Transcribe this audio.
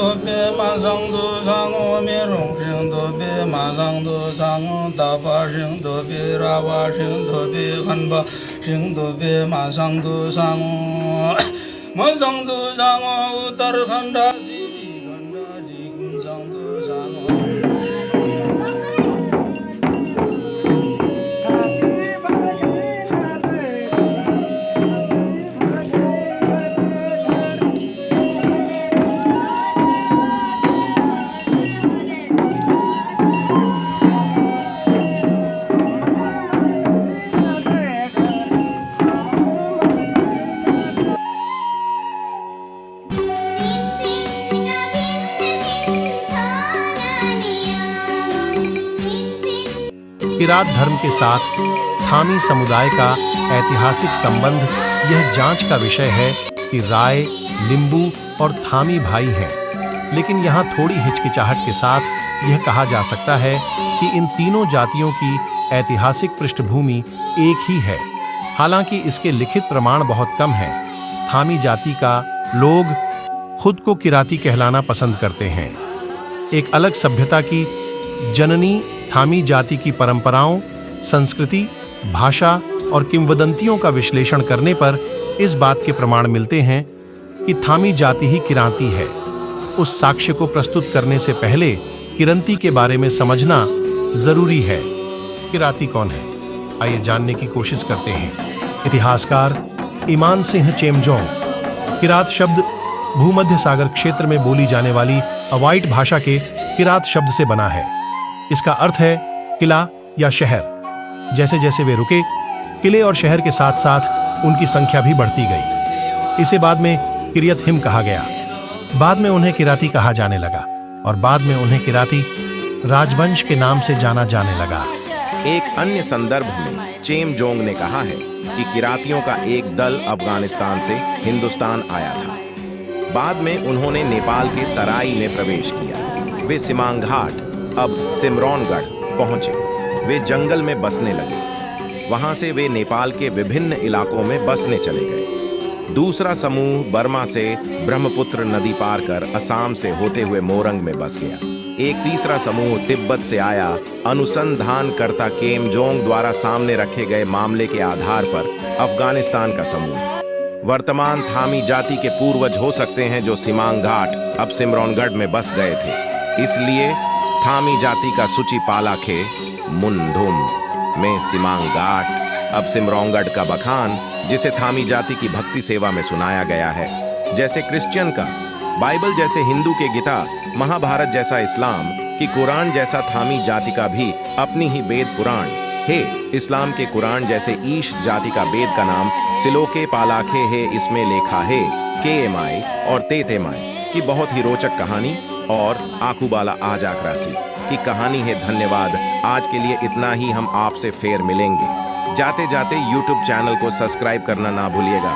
多别马上多上我面容生多别马上多上我大把生多别拉把生多别看把生多别马上多上我马上多上我达尔看达西比看达西跟上多上我。किरात धर्म के साथ थामी समुदाय का ऐतिहासिक संबंध यह जांच का विषय है कि राय, लिंबू और थामी भाई हैं, लेकिन यहाँ थोड़ी हिचकिचाहट के साथ यह कहा जा सकता है कि इन तीनों जातियों की ऐतिहासिक पृष्ठभूमि एक ही है। हालांकि इसके लिखित प्रमाण बहुत कम हैं। थामी जाति का लोग खुद को किराती कहलाना पसंद करते हैं। एक अलग सभ्यता की जननी थामी जाति की परंपराओं, संस्कृति, भाषा और किंवदंतियों का विश्लेषण करने पर इस बात के प्रमाण मिलते हैं कि थामी जाति ही किराती है। उस साक्ष्य को प्रस्तुत करने से पहले किरंती के बारे में समझना जरूरी है। किराती कौन है, आइए जानने की कोशिश करते हैं। इतिहासकार ईमान सिंह चेमजोंग। किरात शब्द भूमध्य सागर क्षेत्र में बोली जाने वाली अवाइट भाषा के किरात शब्द से बना है। इसका अर्थ है किला या शहर। जैसे जैसे वे रुके, किले और शहर के साथ साथ उनकी संख्या भी बढ़ती गई। इसे बाद में किरियत हिम कहा गया। बाद में उन्हें किराती कहा जाने लगा और बाद में उन्हें किराती राजवंश के नाम से जाना जाने लगा। एक अन्य संदर्भ में चेमजोंग ने कहा है कि किरातियों का एक दल अफगानिस्तान से हिंदुस्तान आया था। बाद में उन्होंने नेपाल के तराई में प्रवेश किया। वे सिमांघाट, अब सिमरौनगढ़ पहुंचे। वे जंगल में बसने लगे। वहां से वे नेपाल के विभिन्न इलाकों में बसने चले गए। दूसरा समूह बर्मा से ब्रह्मपुत्र नदी पार कर असम से होते हुए मोरंग में बस गया। एक तीसरा समूह तिब्बत से आया। अनुसंधानकर्ता केमजोंग द्वारा सामने रखे गए मामले के आधार पर अफगानिस्तान का समूह वर्तमान थामी जाति के पूर्वज हो सकते हैं, जो सिमांघाट, अब सिमरौनगढ़ में बस गए थे। इसलिए थामी जाति का सूची पालाखे मुंधुम में सिमांघाट, अब सिमरौनगढ़ का बखान, जिसे थामी जाति की भक्ति सेवा में सुनाया गया है। जैसे क्रिश्चियन का बाइबल, जैसे हिंदू के गीता, महाभारत जैसा इस्लाम की कुरान जैसा थामी जाति का भी अपनी ही वेद पुराण है। इस्लाम के कुरान जैसे ईश जाति का वेद का नाम सिलोके पालाखे है। इसमें लेखा है केएमआई और तेतेमाई की बहुत ही रोचक कहानी और आकूबाला आज आकरासी की कहानी है। धन्यवाद। आज के लिए इतना ही। हम आपसे फिर मिलेंगे। जाते जाते YouTube चैनल को सब्सक्राइब करना ना भूलिएगा।